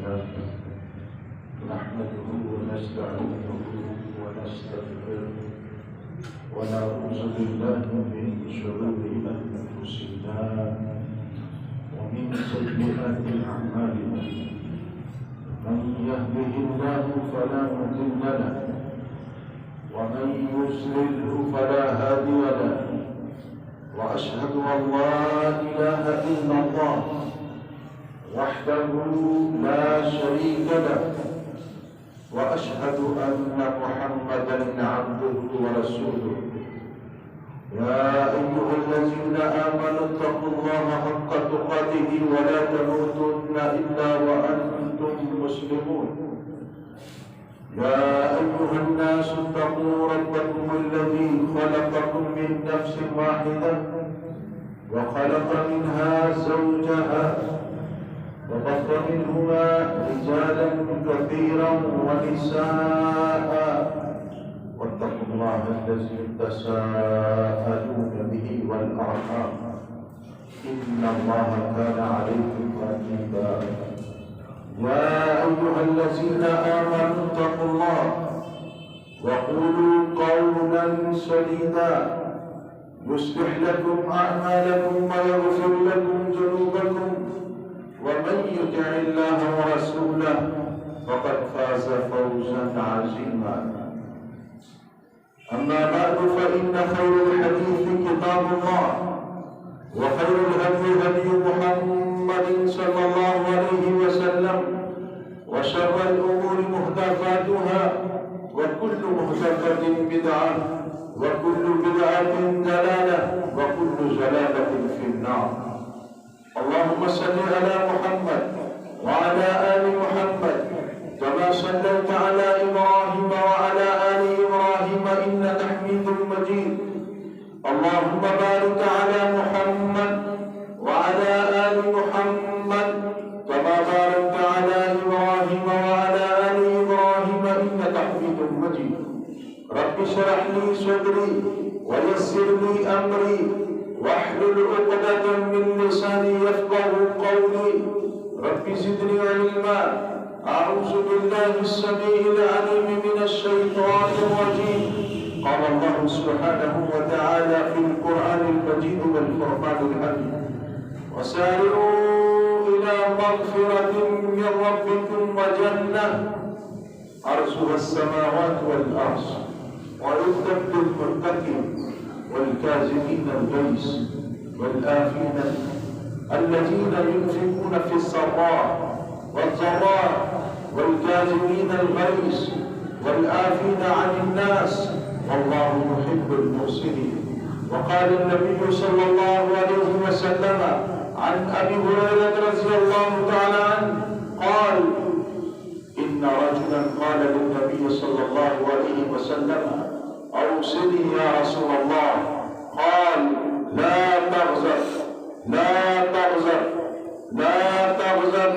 لله نحمده ونستعينه ونستغفره ونعوذ بالله من شرور أنفسنا ومن سيئات أعمالنا من يهده الله فلا مضل له ومن يضلله فلا هادي له وأشهد أن لا إله إلا الله وحده لا شريك له وأشهد أن محمدا عبده ورسوله يا أيها الذين آمنوا اتقوا الله حق تقاته ولا تموتن إلا وأنتم مسلمون يا أيها الناس اتقوا ربكم الذي خلقكم من نفس واحدة وخلق منها زوجها وبث منهما رجالا كثيرا ونساء واتقوا الله الذي تساءلون به والأرحام إن الله كان عليكم رقيبا يا أيها الذين آمنوا اتقوا الله وقولوا قولا سديدا يصلح لكم أعمالكم ويغفر لكم ذنوبكم ومن يطع الله ورسوله فقد فاز فوزا عظيما أما بعد فإن خير الحديث كتاب الله وخير الهدي هدي محمد صلى الله عليه وسلم وشر الأمور محدثاتها وكل محدثة بدعة وكل بدعة ضلالة وكل ضلالة في النار اللهم صل على محمد وعلى آل محمد كما صليت على إبراهيم وعلى آل إبراهيم إنك حميد مجيد اللهم بارك على محمد وعلى آل محمد كما باركت على إبراهيم وعلى آل إبراهيم إنك حميد مجيد رب اشرح لي صدري ويسر لي أمري واحلل عقدة من لساني يفقهوا قولي رب زدني علما أعوذ بالله السميع العليم من الشيطان الرجيم قال الله سبحانه وتعالى في القرآن المجيد والفرقان الحميد وسارعوا إلى مغفرة من ربكم وجنة عرضها السماوات والأرض وعدت للمتقين والكاظمين الغيظ والآفين الذين ينفقون في السراء والضراء والكاظمين الغيظ والآفين عن الناس والله يحب المحسنين وقال النبي صلى الله عليه وسلم عن أبي هريرة رضي الله تعالى عنه قال إن رجلا قال للنبي صلى الله عليه وسلم أوصني يا رسول الله قال لا تغزر لا تغزر لا تغزر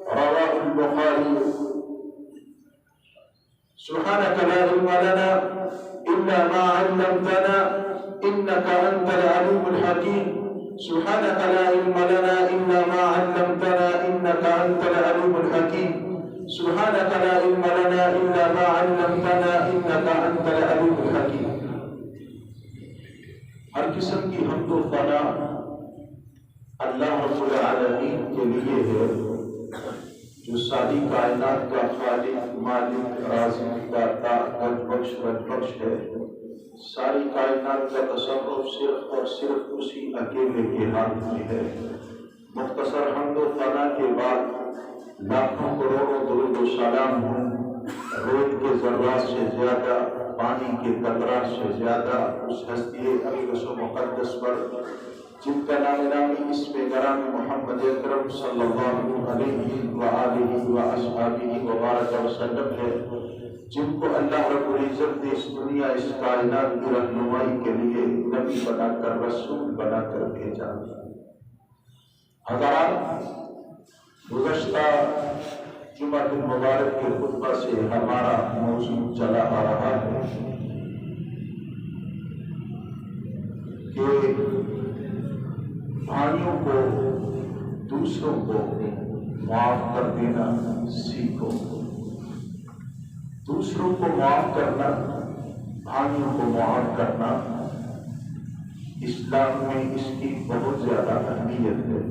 رواه البخاري سبحانك لا علم لنا إلا ما علمتنا إنك أنت العليم الحكيم سبحانك لا علم لنا إلا ما علمتنا إنك أنت العليم الحكيم سبحانك لا علم لنا إلا ما علمتنا إنك أنت العليم الحكيم ہر قسم کی حمد و ثنا اللہ رب العالمین کے لیے ہے جو ساری کائنات کا خالق مالک رازق داتا رزق بخش ہے ساری کائنات کا تصرف صرف اور صرف اسی اکیلے کے ہاتھ میں ہے مختصر حمد و ثنا کے بعد لاکھوں کروڑوں درود و سلام ہوں ریت کے ذرات سے زیادہ پانی کے قطرات سے زیادہ اس ہستی اقدس و مقدس پر جن کا نام نامی اسم گرام محمد اکرم صلی اللہ علیہ وآلہ وآصحابہ وبارک وسلم ہے جن کو اللہ رب العزت نے اس دنیا اس کائنات کی رہنمائی کے لیے نبی بنا کر رسول بنا کر بھیجا حضرات گزشتہ جمعہ المبارک کے خطبہ سے ہمارا موضوع چلا آ رہا ہے کہ بھائیوں کو دوسروں کو معاف کر دینا سیکھو. دوسروں کو معاف کرنا، بھائیوں کو معاف کرنا، اسلام میں اس کی بہت زیادہ اہمیت ہے.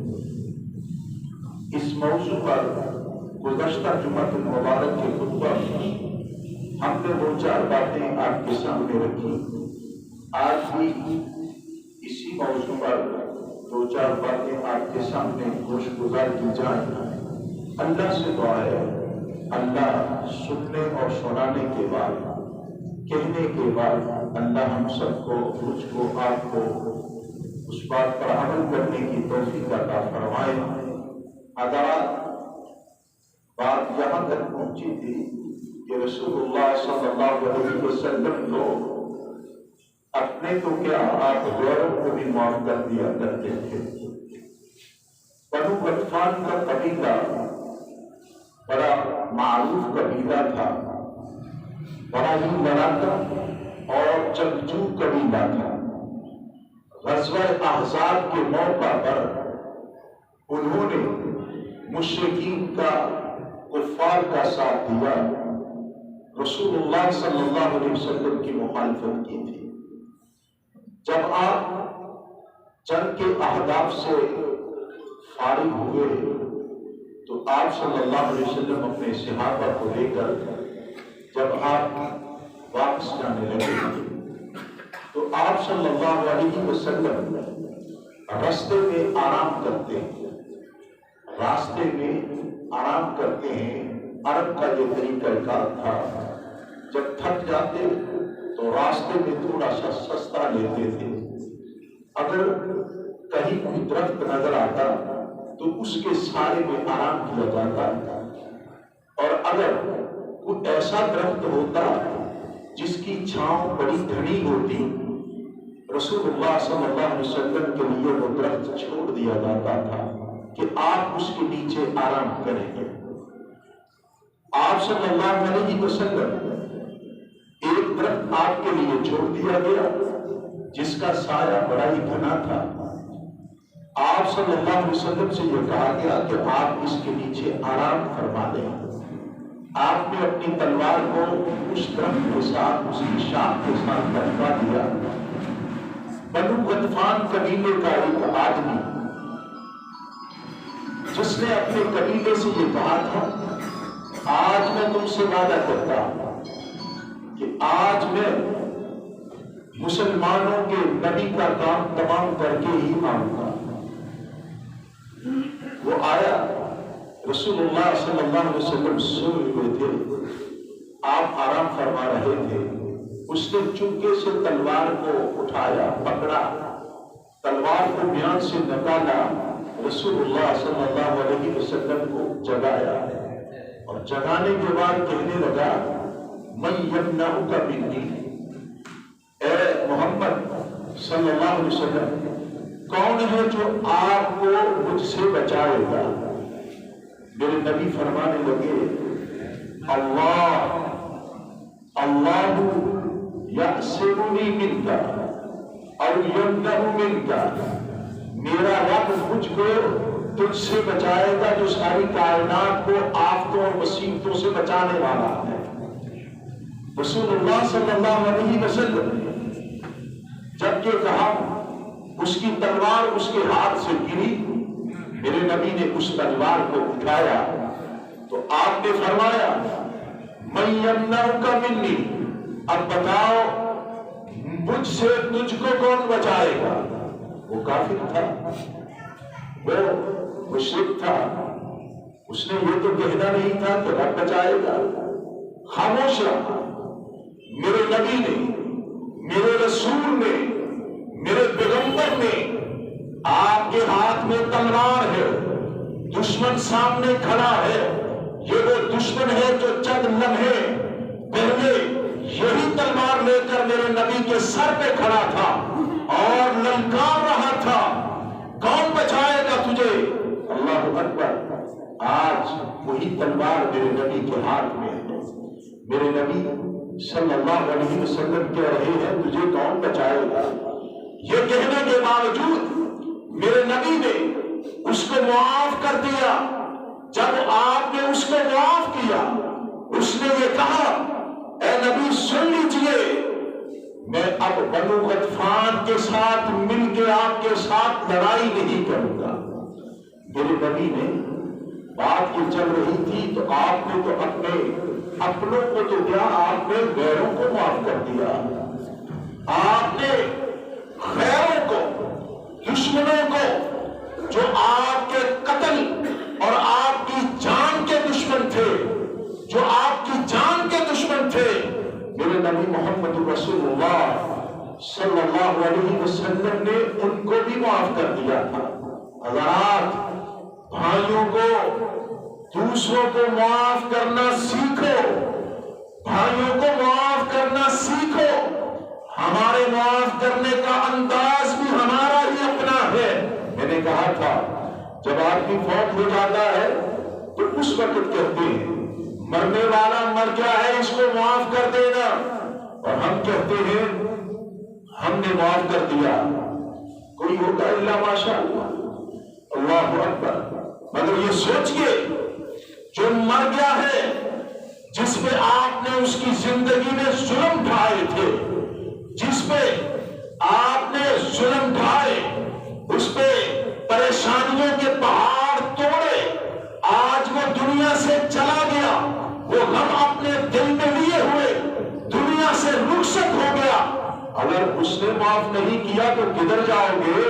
اس موضوع پر گزشتہ جمعہ المبارک کے خطبہ میں ہم نے 2-4 باتیں آپ کے سامنے رکھی. آج بھی اسی موضوع پر 2-4 باتیں آپ کے سامنے گوش گزار کی جائیں. اللہ سے دعا ہے اللہ سننے اور سنانے کے بعد، کہنے کے بعد اللہ ہم سب کو، مجھ کو، آپ کو اس بات پر عمل کرنے کی توفیق عطا فرمائے. حضرات، بات یہاں تک پہنچی تھی کہ رسول اللہ صلی اللہ علیہ وسلم کو اپنے تو کیا آپ غیروں کو بھی معاف کر دیا کرتے تھے. بنو غطفان کا قبیلہ بڑا معروف قبیلہ تھا، بڑا ہی لڑاکا اور جنگجو قبیلہ تھا. غزوہ احزاب کے موقع پر انہوں نے مشرکین کا، کفار کا ساتھ دیا، رسول اللہ صلی اللہ علیہ وسلم کی مخالفت کی تھی. جب آپ جنگ کے اہداف سے فارغ ہوئے تو آپ صلی اللہ علیہ وسلم اپنے صحابہ کو لے کر جب آپ واپس جانے لگے تو آپ صلی اللہ علیہ وسلم راستے میں آرام کرتے ہیں. راستے میں آرام کرتے ہیں، عرب کا یہ طریقہ کار تھا. جب تھک جاتے تو راستے میں تھوڑا سا سستا لیتے تھے. اگر کہیں کوئی درخت نظر آتا تو اس کے سائے میں آرام کیا جاتا، اور اگر کوئی ایسا درخت ہوتا جس کی چھاؤں بڑی گھنی ہوتی، رسول اللہ صلی اللہ علیہ وسلم کے لیے وہ درخت چھوڑ دیا جاتا تھا کہ آپ اس کے نیچے آرام کریں گے. آپ صلی اللہ علیہ وسلم ایک درخت آپ کے لیے چھوڑ دیا گیا جس کا سایہ بڑا ہی گھنا تھا. آپ صلی اللہ علیہ وسلم سے یہ کہا گیا کہ آپ اس کے نیچے آرام فرما دیں. آپ نے اپنی تلوار کو اس درخت کے ساتھ، اس کی شاخ کے ساتھ لٹکا دیا. بنو غطفان قبیلے کا ایک آدمی جس نے اپنے قبیلے سے یہ کہا تھا، آج میں تم سے وعدہ کرتا ہوں کہ آج میں مسلمانوں کے نبی کا کام تمام کر کے ہی آؤں گا. وہ آیا، رسول اللہ صلی اللہ علیہ وسلم سوئے ہوئے تھے، آپ آرام فرما رہے تھے. اس نے چپکے سے تلوار کو اٹھایا، پکڑا، تلوار کو میان سے نکالا، رسول اللہ صلی اللہ علیہ وسلم کو جگایا، اور جگانے کے بعد کہنے لگا، من یمنعک منی، اے محمد صلی اللہ علیہ وسلم، کون ہے جو آپ کو مجھ سے بچائے گا؟ میرے نبی فرمانے لگے، اللہ اللہ یعصمنی منک او یمنع منک، میرا رب مجھ کو تجھ سے بچائے گا جو ساری کائنات کو آفتوں اور مصیبتوں سے بچانے والا ہے. رسول اللہ صلی اللہ علیہ وسلم جب یہ کہا، اس کی تلوار اس کے ہاتھ سے گری. میرے نبی نے اس تلوار کو اٹھایا تو آپ نے فرمایا، من یمنعک منی، اب بتاؤ مجھ سے تجھ کو کون بچائے گا؟ وہ کافر تھا، وہ مشرک تھا، اس نے یہ تو کہنا نہیں تھا کہ رب بچائے گا. خاموش رہا. میرے نبی نے، میرے رسول نے، میرے پیغمبر نے، آپ کے ہاتھ میں تلوار ہے، دشمن سامنے کھڑا ہے. یہ وہ دشمن ہے جو چند لمحے پہلے یہی تلوار لے کر میرے نبی کے سر پہ کھڑا تھا اور للکار رہا تھا، کون بچائے گا تجھے؟ اللہ اکبر. آج وہی تلوار میرے نبی کے ہاتھ میں ہے. میرے نبی صلی اللہ علیہ وسلم کہہ رہے ہیں، تجھے کون بچائے گا؟ یہ کہنے کے باوجود میرے نبی نے اس کو معاف کر دیا. جب اس کو معاف کیا. اس نے یہ کہا اے نبی سن لیجئے میں اب بنو غطفان کے ساتھ مل کے آپ کے ساتھ لڑائی نہیں کروں گا. میرے نبی نے بات یہ چل رہی تھی تو آپ نے تو اپنوں کو تو کیا آپ نے غیروں کو معاف کر دیا. آپ نے غیروں کو دشمنوں کو جو آپ کے قتل اور آپ کی جان کے دشمن تھے جو آپ کی جان کے دشمن تھے میرے نبی محمد رسول اللہ صلی اللہ علیہ وسلم نے ان کو بھی معاف کر دیا تھا. حضرات بھائیوں کو دوسروں کو معاف کرنا سیکھو. بھائیوں کو معاف کرنا سیکھو. ہمارے معاف کرنے کا انداز بھی ہمارا ہی اپنا ہے. میں نے کہا تھا جب آدمی فوت ہو جاتا ہے تو اس وقت کہتے ہیں مرنے والا مر گیا ہے اس کو معاف کر دینا اور ہم کہتے ہیں ہم نے معاف کر دیا. کوئی ہوتا الا ماشاء اللہ. اللہ اکبر. مگر یہ سوچئے جو مر گیا ہے جس پہ آپ نے اس کی زندگی میں ظلم ڈھائے تھے جس پہ آپ نے ظلم ڈھائے اس پہ پریشانیوں کے پہاڑ توڑے آج وہ دنیا سے چلا گیا. وہ غم اپنے دل میں لیے ہوئے دنیا سے رخصت ہو گیا. اگر اس نے معاف نہیں کیا تو کدھر جاؤ گے؟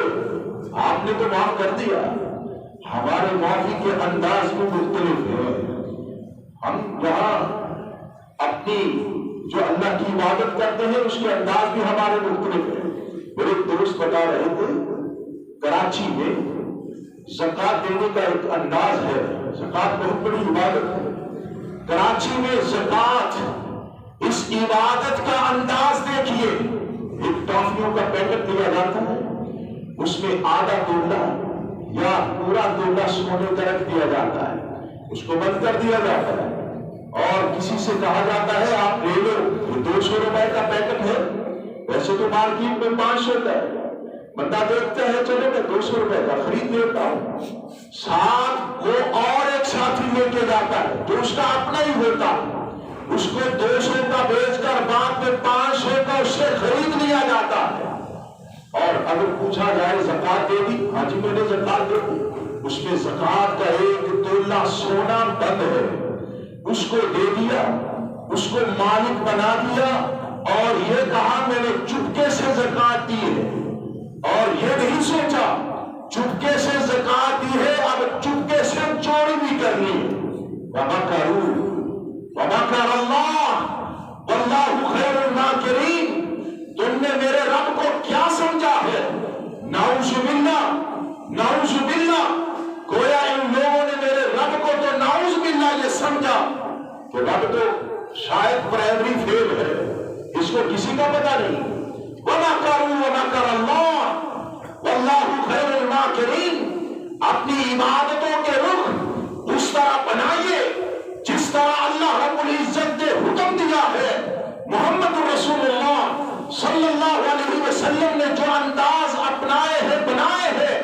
آپ نے تو معاف کر دیا. ہمارے معافی کے انداز بھی مختلف ہے. ہم یہاں اپنی جو اللہ کی عبادت کرتے ہیں اس کے انداز بھی ہمارے مختلف ہیں. میرے دوست بتا رہے تھے کراچی میں زکوٰۃ دینے کا ایک انداز ہے. زکوٰۃ بہت بڑی عبادت ہے. کراچی میں زکوٰۃ اس عبادت کا انداز دیکھیے. ایک ٹافیوں کا پیکٹ دیا جاتا ہے اس میں آدھا تولہ یا پورا تولہ سونے کا رکھ دیا جاتا ہے. اس کو بند کر دیا جاتا ہے اور کسی سے کہا جاتا ہے آپ لے لو. یہ 200 روپے کا پیکٹ ہے. ویسے تو مارکیٹ میں 500 کا ہے. بندہ دیکھتا ہے چلو میں 200 روپے کا خرید لیتا ہوں. ساتھ وہ اور ایک ساتھی لے کے جاتا ہے جو اس کا اپنا ہی ہوتا ہے. اس کو 200 کا بیچ کر بعد میں 500 کا اس سے خرید لیا جاتا ہے. اور اگر پوچھا جائے زکوٰۃ دے دی؟ ہاں جی میں نے زکوٰۃ دے دی. اس میں زکوٰۃ کا ایک تولہ سونا بند ہے. اس کو دے دیا اس کو مالک بنا دیا اور یہ کہا میں نے چپکے سے زکوٰۃ دی ہے اور یہ نہیں سوچا چپکے سے زکوٰۃ دی ہے اب چپکے سے چوری بھی کرنی ہے. وَمَكَرَ اللَّهُ وَاللَّهُ خَيْرُ الْمَاكِرِينَ. تم نے میرے رب کو کیا سمجھا ہے؟ نعوذ باللہ نعوذ باللہ. گویا ان لوگوں نے میرے رب کو تو نعوذ باللہ یہ سمجھا کہ رب تو شاید پرائمری فیل ہے اس کو کسی کا پتہ نہیں. وَمَكَرُوا اللَّهُ وَاللَّهُ خَيْرُ الْمَاكِرِينَ. اپنی عبادتوں کے رخ اس طرح بنائیے جس طرح اللہ رب العزت نے حکم دیا ہے. محمد رسول اللہ صلی اللہ علیہ وسلم نے جو انداز اپنائے ہیں بنائے ہیں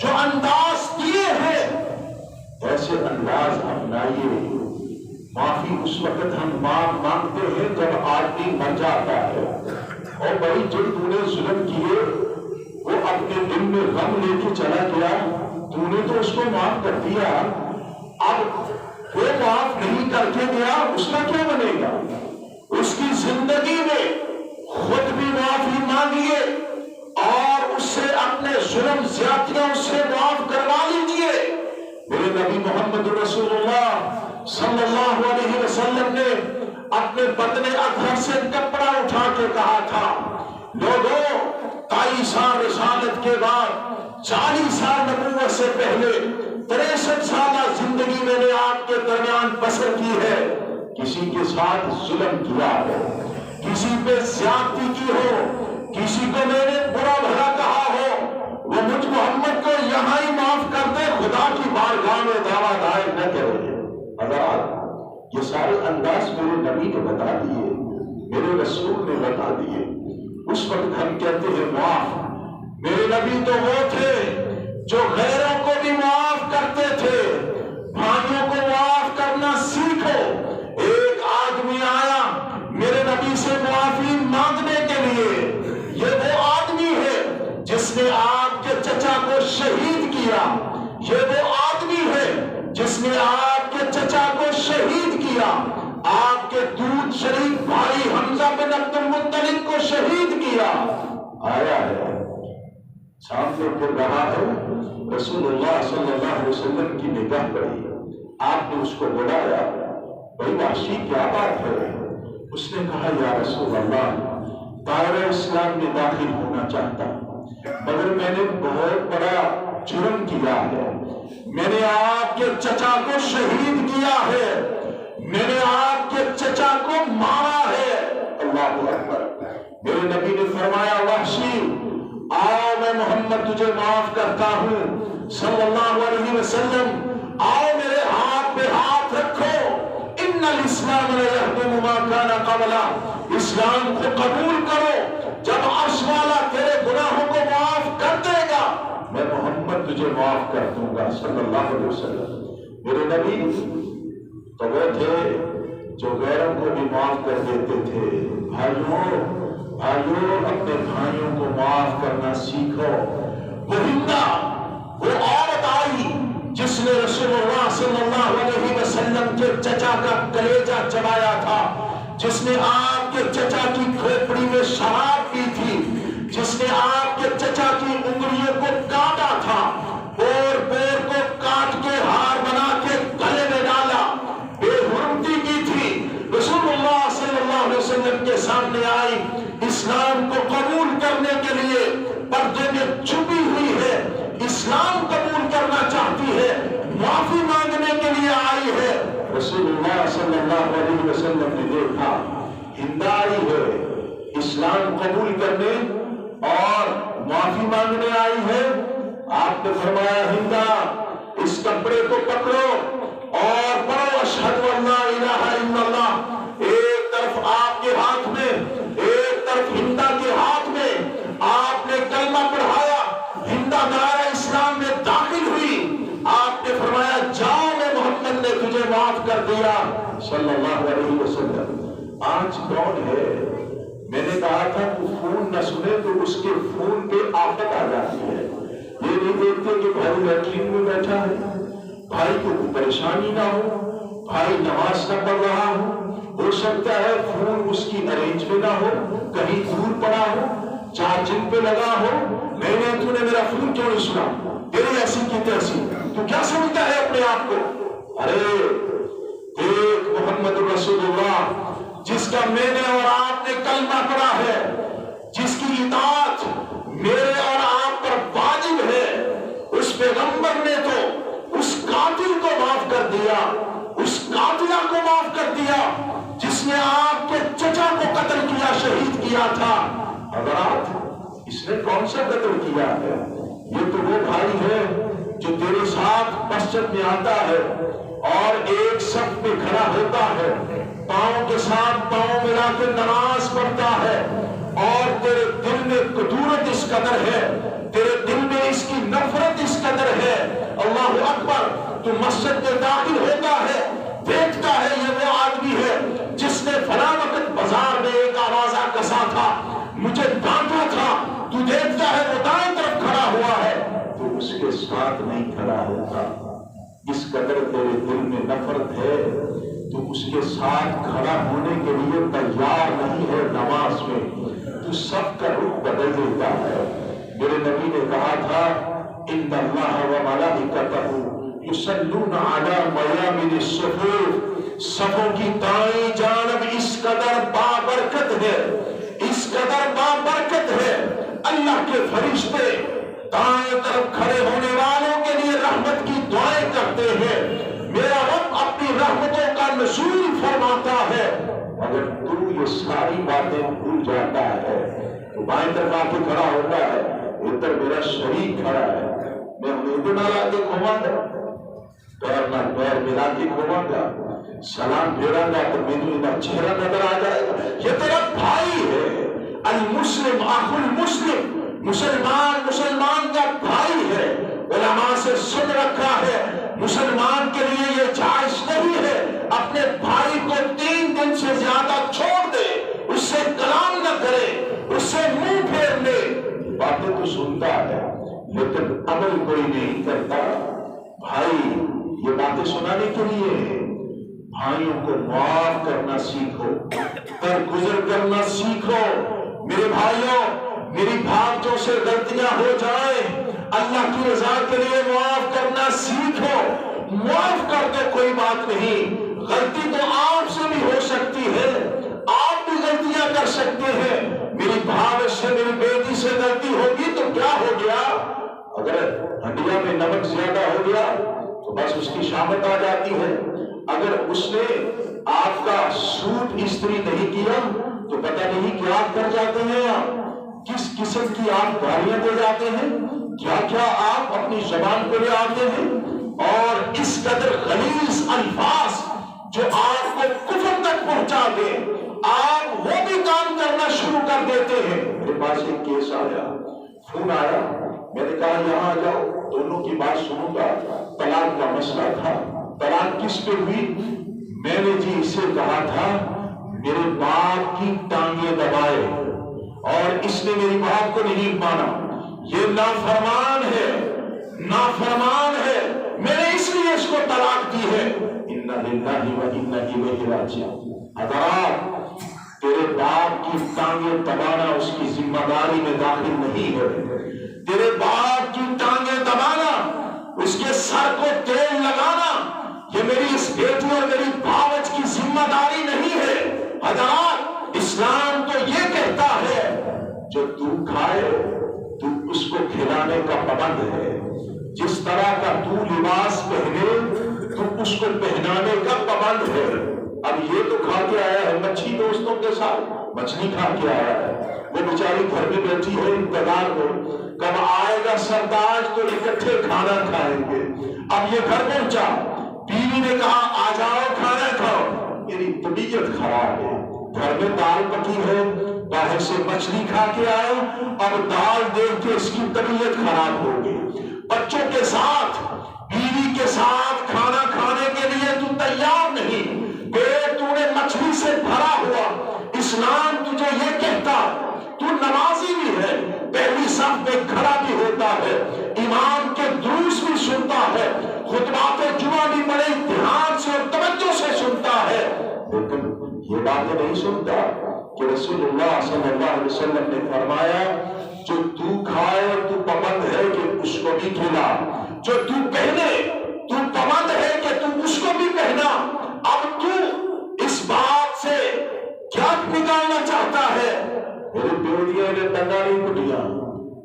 جو انداز دیے ہیں ایسے انداز اپنائیے. معافی اس وقت ہم مانگتے ہیں جب آدمی مر جاتا ہے اور بھائی جو تو نے ظلم کیے وہ اپنے دل میں غم لے کے چلا گیا تو نے تو اس کو معاف کر دیا. اب وہ معاف نہیں کر کے گیا اس کا کیا بنے گا؟ اس کی زندگی میں خود بھی معافی مانگیے اور اس سے اپنے ظلم زیادتیاں اس سے معاف کروا لیجیے. میرے نبی محمد رسول اللہ صلی اللہ علیہ وسلم نے اپنے بدن اطہر سے کپڑا اٹھا کے کہا تھا لوگوں 23 سال رسالت کے بعد 40 سال نبوت سے پہلے 63 سالہ زندگی میں نے آپ کے درمیان بسر کی ہے. کسی کے ساتھ ظلم کیا ہو کسی پہ زیادتی کی ہو کسی کو میں نے برا بھلا کہا ہو وہ مجھ محمد کو یہاں ہی معاف کر دے خدا کی بارگاہ میں دعویٰ دائر نہ کرے. حضرات یہ سارے انداز میرے نبی نے بتا دیے میرے رسول نے بتا دیے. اس وقت ہم کہتے ہیں معاف. میرے نبی تو وہ تھے جو غیروں کو بھی معاف کرتے تھے. بھائیوں کو معاف کرنا جس نے آپ کے چچا کو شہید کیا، آپ کے دودھ شریف بھائی حمزہ بن عبد المطلب کو شہید کیا، آیا ہے سامنے پھر رہا ہے، رسول اللہ صلی اللہ علیہ وسلم کی نگاہ پڑی، آپ نے اس کو بلایا، بھائی وحشی کیا بات ہے؟ اس نے کہا یا رسول اللہ دائرہ اسلام میں داخل ہونا چاہتا مگر میں نے بہت بڑا جرم کیا ہے، میں نے آپ کے چچا کو شہید کیا ہے، میں نے آپ کے چچا کو مارا ہے۔ اللہ اکبر۔ میرے نبی نے فرمایا وحشی آؤ میں محمد تجھے معاف کرتا ہوں صلی اللہ علیہ وسلم، آؤ میرے ہاتھ پہ ہاتھ رکھو، ان الاسلام لا يهدم ما كان قبله، اسلام کو قبول کرو، جب عرش والا تیرے گناہوں کو معاف کر دے گا میں محمد تجھے معاف کر دوں گا صلی اللہ علیہ وسلم۔ میرے نبی تو وہ تھے جو غیروں کو بھی معاف کر دیتے تھے۔ بھائیوں اپنے بھائیوں کو معاف کرنا سیکھو۔ وہ ہندا وہ عورت آئی جس نے رسول اللہ صلی اللہ علیہ وسلم کے چچا کا کلیجہ چبایا تھا، جس نے آپ کے چچا کی کھوپڑی میں شراب پی تھی، جس نے آپ کے چچا کی انگلیوں کو کاٹا تھا، پور پور کو کاٹ کے ہار بنا کے گلے میں ڈالا، بے حرمتی کی تھی، رسول اللہ صلی اللہ علیہ وسلم کے سامنے آئی، اسلام کو قبول کرنے کے لیے پردے میں چھپی ہوئی ہے، اسلام قبول کرنا چاہتی ہے، معافی مانگنے کے لیے آئی ہے۔ رسول اللہ صلی اللہ علیہ وسلم نے دیکھا ہندا آئی ہے، اسلام قبول کرنے اور معافی مانگنے آئی ہے، آپ نے فرمایا ہندا اس کپڑے کو پکڑو اور پڑھو اشہد ان لا الہ الا اللہ، ایک طرف آپ کے ہاتھ میں ایک طرف ہندا کے ہاتھ میں آپ نے کلمہ پڑھایا، ہندا دائرہ اسلام میں داخل ہوئی، آپ نے فرمایا جاؤ میں محمد نے تجھے معاف کر دیا صلی اللہ علیہ وسلم۔ آج کون ہے؟ میں نے کہا تھا تو فون نہ سنے تو اس کے فون پہ آفت آ جاتی ہے، یہ نہیں دیکھتے کہ بھائی لیٹرین میں بیٹھا ہے، بھائی کو کوئی پریشانی نہ ہو، بھائی نماز نہ پڑھ رہا ہو سکتا ہے فون اس کی ارینج میں نہ ہو، کہیں دور پڑا ہو، چارجنگ پہ لگا ہو، نہیں تو نے میرا فون کیوں نہیں سنا، تیری ایسی کی تیسی، تو کیا سمجھتا ہے اپنے آپ کو؟ ارے ایک محمد رسول اللہ جس کا میں نے اور آپ نے کلمہ پڑھا ہے، جس کی اطاعت میرے اور آپ پر واجب ہے، اس پیغمبر نے تو اس قاتل کو معاف کر دیا، اس قاتلہ کو معاف کر دیا جس نے آپ کے چچا کو قتل کیا، شہید کیا تھا۔ حضرات اس نے کون سا قتل کیا ہے؟ یہ تو وہ بھائی ہے جو تیرے ساتھ مسجد میں آتا ہے اور ایک صف پہ کھڑا ہوتا ہے، پاؤں کے ساتھ پاؤں ملا کے نماز پڑھتا ہے، اور تیرے دل میں کدورت اس قدر ہے، تیرے دل میں اس کی نفرت اس قدر ہے، اللہ اکبر، تو مسجد میں داخل ہوتا ہے، دیکھتا ہے یہ وہ آدمی ہے جس نے فلاں وقت بازار میں ایک آوازہ کسا تھا، مجھے ڈانٹا تھا، تو دیکھتا ہے وہ دائیں طرف کھڑا ہوا ہے، تو اس کے ساتھ نہیں کھڑا ہوتا، اس قدر تیرے دل میں نفرت ہے تو اس کے ساتھ کھڑا ہونے کے لیے تیار نہیں ہے، نماز میں تو سب کا رخ بدل دیتا ہے۔ میرے نبی نے کہا تھا ان اللہ و ملائکتہ یصلون علی میامن الصفوف، صفوں کی دائیں جانب اس قدر بابرکت ہے، اس قدر بابرکت ہے، اللہ کے فرشتے دائیں طرف کھڑے ہونے والوں کے لیے رحمت کی دعائیں کرتے ہیں، میرا رب اپنی رحمتوں کا نزول فرماتا ہے۔ اگر تو یہ ساری باتیں بھول جاتا ہے تو بائیں طرف آ کے کھڑا ہوتا ہے، ادھر میرا شریک کھڑا ہے، میں انہیں نہ لا کے گھوما گا، پیر نہ پیر ملا کے گھوما گا، سلام پھیرا گا تو میرا چہرہ نظر آ جائے گا، یہ تیرا بھائی ہے۔ المسلم اخو المسلم، مسلمان کا بھائی ہے، علماء سے سن رکھا ہے، مسلمان کے لیے یہ جائز نہیں ہے اپنے بھائی کو 3 دن سے زیادہ چھوڑ دے، اس سے کلام نہ کرے، اس سے منہ پھیر لے، باتیں تو سنتا ہے لیکن عمل کوئی نہیں کرتا۔ بھائی یہ باتیں سنانے کے لیے ہیں۔ بھائیوں کو معاف کرنا سیکھو، درگزر کرنا سیکھو۔ میرے بھائیوں، میری بھائیوں سے غلطیاں ہو جائیں، اللہ کی رضا کے لیے معاف کرنا سیکھو۔ معاف کر دو، کوئی بات نہیں، غلطی تو آپ سے بھی ہو سکتی ہے، آپ بھی غلطیاں کر سکتے ہیں۔ میری بھائی سے، میری بیٹی سے غلطی ہوگی تو کیا ہو گیا؟ اگر ہنڈیا میں نمک زیادہ ہو گیا تو بس اس کی شامت آ جاتی ہے۔ اگر اس نے آپ کا سوٹ استری نہیں کیا تو پتہ نہیں کیا کر جاتے ہیں آپ، کس قسم کی آپ گالیاں دے جاتے ہیں، کیا کیا آپ اپنی زبان پہ لے آتے ہیں، اور اس قدر غلیظ الفاظ جو آپ کو کفر تک پہنچا دے، آپ وہ بھی کام کرنا شروع کر دیتے ہیں۔ میرے پاس ایک کیس آیا، فون آیا، میں نے کہا یہاں آ جاؤ، دونوں کی بات سنوں گا۔ طلاق کا مسئلہ تھا۔ طلاق کس پہ ہوئی؟ میں نے جی اسے کہا تھا میرے باپ کی ٹانگیں دبائے، اور اس نے میری بات کو نہیں مانا، یہ نافرمان ہے، نافرمان ہے، میں نے اس لیے اس کو طلاق دی ہے۔ انا للہ و انا الیہ راجعون۔ حضرات، تیرے باپ کی ٹانگیں دبانا اس کی ذمہ داری میں داخل نہیں ہے۔ تیرے باپ کی ٹانگیں دبانا، اس کے سر کو تیل لگانا، یہ میری اس بیٹی اور میری بھاوج کی ذمہ داری نہیں ہے۔ حضرات، اسلام تو یہ کہتا ہے جو تو کھائے تو اس کو کھلانے کا پابند ہے، جس طرح کا تو لباس پہنے تو اس کو پہنانے کا پابند ہے۔ اب یہ تو کھا کے آیا ہے مچھلی دوستوں کے ساتھ، مچھلی کھا کے آیا ہے، وہ بیچاری گھر میں بیٹھی ہے انتظار میں، کب آئے گا سردار تو اکٹھے کھانا کھائیں گے۔ اب یہ گھر پہنچا، بیوی نے کہا آ جاؤ کھانا کھاؤ، میری طبیعت خراب ہے، گھر میں دال پکی ہے، باہر سے مچھلی کھا کے آیا، اب دال دیکھ کے اس کی طبیعت خراب ہو گئی۔ بچوں کے ساتھ، بیوی کے ساتھ کھانا کھانے کے لیے تو تیار نہیں، پیٹ تو نے مچھلی سے بھرا ہوا۔ اسلام تجھے یہ کہتا تو نمازی بھی ہے، پہلی صف میں کھڑا بھی ہوتا ہے، امام کے دروس بھی سنتا ہے، خطبات جمعہ بھی بڑے دھیان سے اور توجہ سے سنتا ہے، لیکن یہ باتیں نہیں سنتا کہ رسول اللہ صلی اللہ علیہ وسلم نے فرمایا جو تو کھائے تو پابند ہے کہ اس کو بھی کھلا، جو تو پہنے تو پابند ہے کہ تو اس کو بھی پہنا۔ اب تو اس بات سے کیا نکالنا چاہتا ہے؟ میرے بیٹیاں نے ٹنگاڑی کٹیا،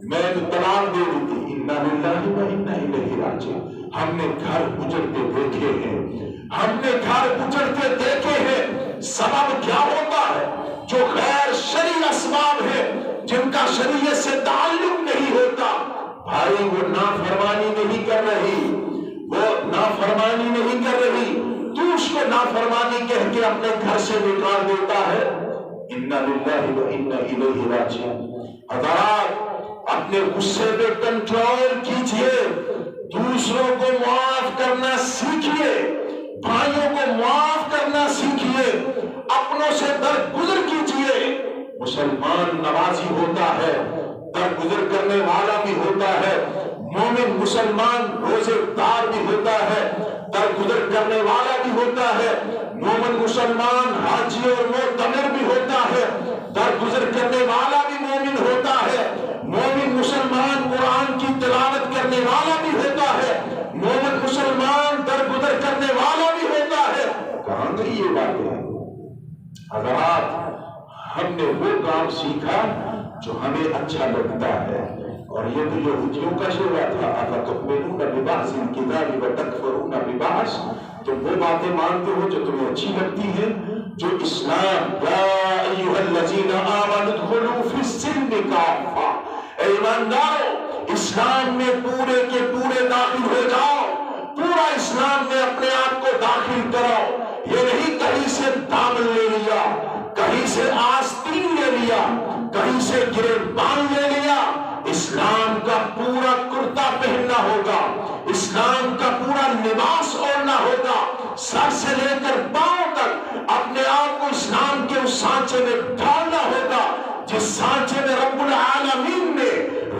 میں تو طلاق دے دی تھی۔ انا للہ و انا الیہ راجعون۔ ہم نے گھر اجڑتے دیکھے ہیں، ہم نے گھر اجڑتے دیکھے ہیں۔ سبب کیا ہوتا ہے؟ جو غیر شرعی اسباب ہے، جن کا شریعت سے تعلق نہیں ہوتا۔ بھائی وہ نافرمانی نہیں کر رہی، وہ نافرمانی نہیں کر رہی، تو اس کو نافرمانی کہہ کے اپنے گھر سے نکال دیتا ہے۔ انا للہ و انا الیہ راجعون۔ حضرات، اپنے غصے پہ کنٹرول کیجئے، دوسروں کو معاف کرنا سیکھیے، بھائیوں کو معاف کرنا سیکھیے، اپنوں سے درگزر کیجئے۔ مسلمان نمازی ہوتا ہے، درگزر کرنے والا بھی ہوتا ہے، مومن مسلمان روزے دار بھی ہوتا ہے، درگزر کرنے والا بھی ہوتا ہے، مومن مسلمان حاجی اور معتمر بھی ہوتا ہے، درگزر کرنے والا بھی مومن ہوتا ہے، مومن مسلمان قرآن کی تلاوت کرنے والا بھی ہوتا ہے، مومن مسلمان درگزر کرنے والا بھی ہوتا ہے۔ کہاں گئی یہ باتیں؟ حضرات، ہم نے وہ کام سیکھا جو ہمیں اچھا لگتا ہے، اور یہ تو یہودیوں کا شعر تھا، اَفَتُؤْمِنُونَ بِبَعْضِ الْكِتَابِ وَتَكْفُرُونَ بِبَعْضٍ۔ تم وہ باتیں مانتے ہو جو تمہیں اچھی لگتی ہیں، جو اسلام یا ایھا الذین آمنوا ادخلوا فی السلم کافہ، اے ایماندارو اسلام میں پورے کے پورے داخل ہو جاؤ، پورا اسلام میں اپنے آپ کو داخل کرو۔ یہ نہیں کہیں سے دامن لے لیا، کہیں سے آستین لے لیا، کہیں سے گریبان لے لیا۔ اسلام کا پورا کرتا پہننا ہوگا، اسلام کا پورا لباس اوڑھنا ہوگا، سر سے لے کر پاؤں تک اپنے آپ کو اسلام کے اس سانچے میں ڈالنا ہوگا جس سانچے میں رب العالمین نے،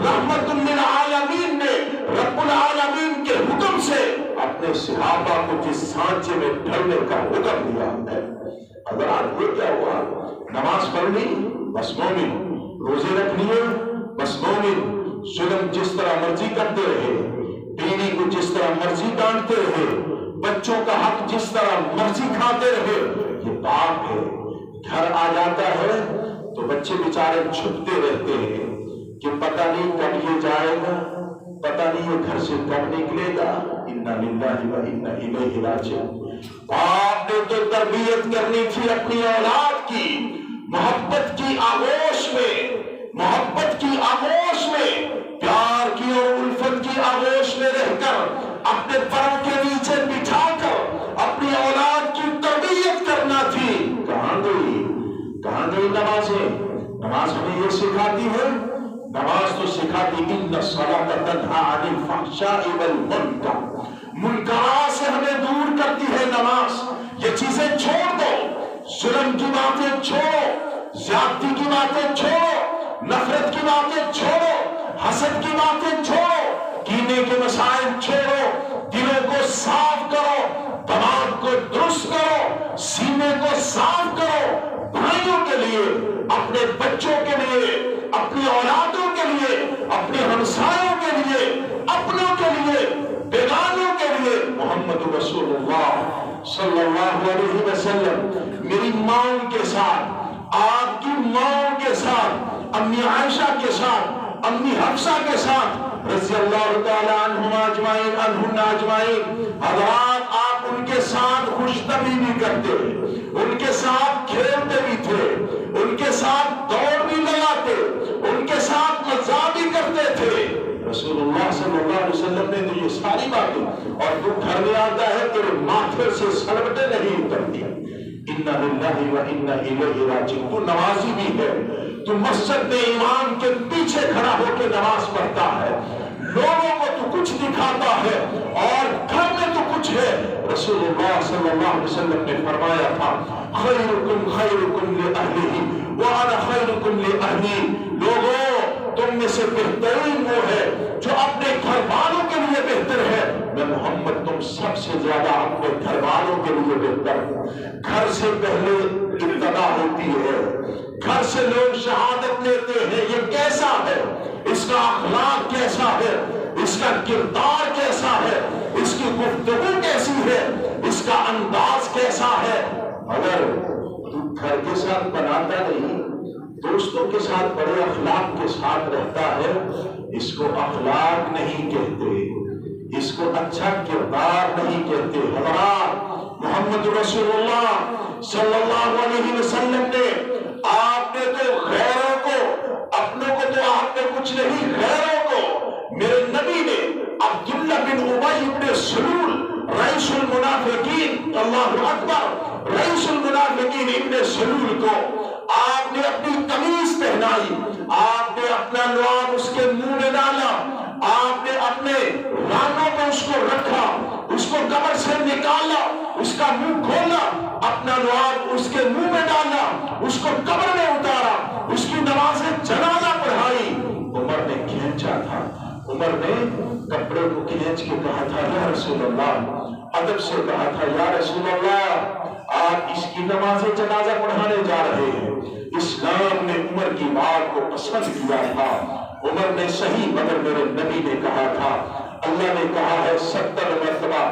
رحمت للعالمین نے، رب العالمین کے حکم سے اپنے اپنے صحابہ کو جس سانچے میں ڈھلنے کا حکم دیا ہے، اگر آج یہ کیا ہوا، نماز پڑھنی بس مومن، روزے رکھ لیے بس مومن، ظلم جس طرح مرضی کرتے رہے، بیوی کو جس طرح مرضی ڈانٹتے رہے، بچوں کا حق جس طرح مرضی کھاتے رہے، یہ پاپ ہے۔ گھر آ جاتا ہے تو بچے بیچارے چھپتے رہتے ہیں کہ پتہ نہیں کب یہ جائے گا، پتہ نہیں یہ گھر سے کب نکلے گا۔ انا للہ و انا الیہ راجعون۔ باپ نے تو تربیت کرنی تھی اپنی اولاد کی، محبت کی آغوش میں، محبت کی آغوش میں، پیار کی اور الفت کی آغوش میں رہ کر، اپنے پروں کے نیچے بٹھا کر اپنی اولاد کی تربیت کرنا تھی۔ کہاں گئی نمازیں؟ نماز ہمیں یہ سکھاتی ہے، نماز تو سکھاتی ان الصلاۃ تنہی عن الفحشاء والمنکر، منکرات سے ہمیں دور کرتی ہے نماز۔ یہ چیزیں چھوڑ دو، ظلم کی باتیں چھوڑو، زیادتی کی باتیں چھوڑو، نفرت کی باتیں چھوڑو، حسد کی باتیں چھوڑو، کینے کے مسائل چھوڑو، دلوں کو صاف کرو، دماغ کو درست کرو، سینے کو صاف کرو، بھائیوں کے لیے، اپنے بچوں کے لیے، اپنی اولادوں کے لیے، اپنے ہمسایوں کے لیے، اپنوں کے لیے، بیگانوں کے لیے۔ محمد رسول اللہ صلی اللہ علیہ وسلم میری ماں کے ساتھ، آپ کی ماں کے ساتھ، امی عائشہ کے ساتھ، امی حفصہ کے ساتھ رضی اللہ تعالی عنہما اجمعین، عنہن اجمعین، حضرات آپ ان کے ساتھ خوش طبعی بھی کرتے، ان کے ساتھ کھیلتے بھی تھے، ان کے ساتھ دوڑ بھی لگاتے، ان کے ساتھ مزہ بھی کرتے تھے۔ رسول اللہ صلی اللہ علیہ وسلم نے تو یہ ساری باتیں، اور تو گھر میں آتا ہے تیرے ماتھے سے سلوٹیں نہیں اترتی۔ انا للہ و انا الیہ راجعون۔ تو نمازی بھی ہے، تو مسجد میں امام کے پیچھے کھڑا ہو کے نماز پڑھتا ہے، لوگوں کو تو کچھ دکھاتا ہے اور گھر میں تو کچھ ہے۔ رسول اللہ صلی اللہ علیہ وسلم نے فرمایا تھا خیرکم خیرکم لأہلہ وانا خیرکم لأہلی۔ لوگوں تم میں سے بہترین وہ ہے جو اپنے گھر والوں کے لیے بہتر ہے، میں محمد تم سب سے زیادہ اپنے گھر والوں کے لیے بہتر ہوں۔ گھر سے پہلے ابتدا ہوتی ہے، گھر سے لوگ شہادت لیتے ہیں۔ یہ کیسا ہے، اس کا اخلاق کیسا ہے، اس کا کردار کیسا ہے، اس کی گفتگو کیسی ہے، اس کا انداز کیسا ہے۔ اگر تو گھر کے ساتھ بناتا نہیں، دوستوں کے ساتھ بڑے اخلاق کے ساتھ رہتا ہے، اس کو اخلاق نہیں کہتے، اس کو اچھا کردار نہیں کہتے۔ حضرات محمد رسول اللہ صلی اللہ علیہ وسلم نے، آپ نے تو غیروں کو، اپنوں کو تو آپ نے کچھ نہیں، غیروں کو، میرے نبی نے عبداللہ بن ابی بن سلول رئیس المنافقین، اللہ اکبر، رئیس المنافقین ابن سلول کو آپ نے اپنی قمیص پہنائی، آپ نے اپنا لعاب اس کے منہ میں ڈالا، آپ نے اپنے رانوں میں اس کو رکھا، اس کو قبر سے نکالا، اس کا منہ کھولا، اپنا لعاب اس کے منہ میں ڈالا، اس کو قبر میں اتارا، اس کی نماز جنازہ پڑھائی۔ عمر نے کھینچا تھا، عمر نے کپڑے کو کھینچ کے کہا تھا یا رسول اللہ، ادب سے کہا تھا یا رسول اللہ آپ اس کی نماز جنازہ پڑھانے جا رہے ہیں۔ اسلام نے عمر کی بات کو پسند کیا تھا، عمر نے صحیح، مگر میرے نبی نے کہا تھا، اللہ نے کہا ہے 70 مرتبہ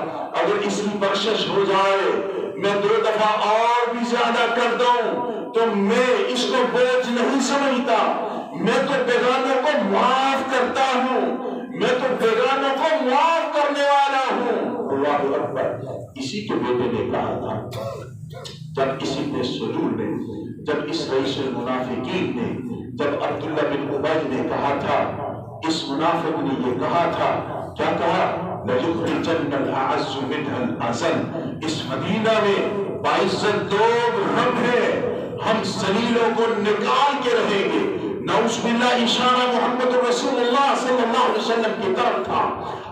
اگر اس کی بخشش ہو جائے، میں 2 دفعہ اور بھی زیادہ کر دوں تو میں اس کو بوجھ نہیں سمجھتا، میں تو بیگانوں کو معاف کرتا ہوں، میں تو بیگانوں کو معاف کرنے والا ہوں۔ اللہ اکبر۔ اسی کے بیٹے نے کہا تھا، جب اس ابن سلول نے، جب اس رئیس المنافقین نے، جب عبداللہ بن ابی نے کہا تھا، اس منافق نے یہ کہا تھا، کیا کہا؟ لَيُخْرِجَنَّ الْأَعَزُّ مِنْهَا الْأَذَلَّ۔ اس مدینہ میں باعزت لوگ ہم ہیں، ہم ذلیلوں کو نکال کے رہیں گے۔ نعوذ باللہ، اشارہ محمد رسول اللہ صلی اللہ علیہ وسلم کی طرف تھا،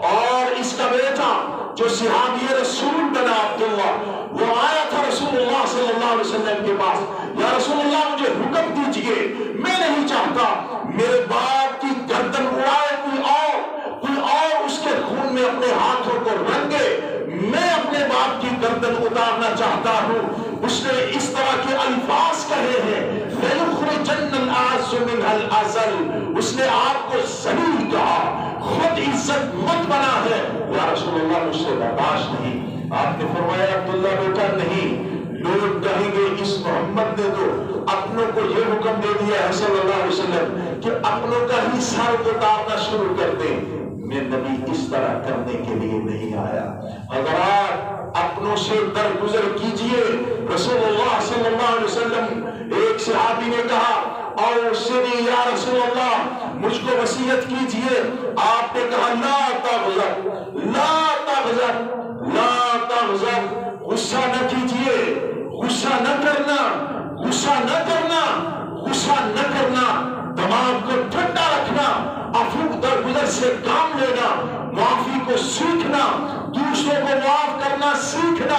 اور اس کا بیٹا جو صحابی رسول بنا عبداللہ، وہ آیا تھا رسول اللہ صلی اللہ علیہ وسلم کے پاس، یا رسول اللہ مجھے حکم دیجئے، میں نہیں چاہتا میرے باپ کی گردن اڑائے کوئی اور اس کے خون میں اپنے ہاتھوں کو رنگے، اتارنا چاہتا ہوں، اس نے اس طرح کے الفاظ کہے ہیں، لَيُخْرِجَنَّ الْأَعَزُّ مِنْهَا الْأَذَلَّ، اس نے آپ کو ذلیل کہا، خود عزت مت بنا ہے۔ یا رسول اللہ مجھ سے برداشت نہیں۔ آپ نے فرمایا عبداللہ بیٹا نہیں، لوگ کہیں گے اس محمد نے تو اپنوں کو یہ حکم دے دیا ہے صلی اللہ علیہ وسلم کہ اپنوں کا ہی سر اتارنا شروع کر دیں۔ میں نبی اس طرح کرنے کے لیے نہیں آیا۔ حضرات اپنوں سے درگزر کیجئے۔ رسول اللہ صلی اللہ علیہ وسلم، ایک صحابی نے کہا اوصنی یا رسول اللہ، مجھ کو وصیت کیجئے۔ آپ نے کہا لا تغضب لا تغضب لا تغضب، غصہ نہ کیجئے، غصہ نہ کرنا، غصہ نہ کرنا، غصہ نہ کرنا، دماغ کو ٹھنڈا رکھنا، عفو درگزر سے کام لینا، معافی کو سیکھنا، دوسروں کو معاف کرنا سیکھنا،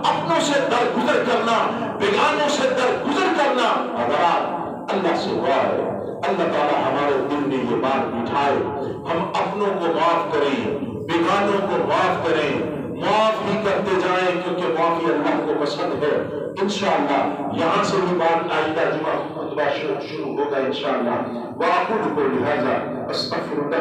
اپنوں سے درگزر کرنا، بیگانوں سے درگزر کرنا۔ حضرات اللہ سے دعا ہے اللہ تعالیٰ ہمارے دل میں یہ بات بٹھائے، ہم اپنوں کو معاف کریں، بیگانوں کو معاف کریں، معاف ہی کرتے جائیں، کیونکہ معافی اللہ کو پسند ہے۔ انشاءاللہ یہاں سے بھی بات آئندہ جمعہ خطبہ شروع ہوگا انشاءاللہ۔ وَأَقُولُ قَوْلِي هَٰذَا أَسْتَغْفِرُ اللَّهَ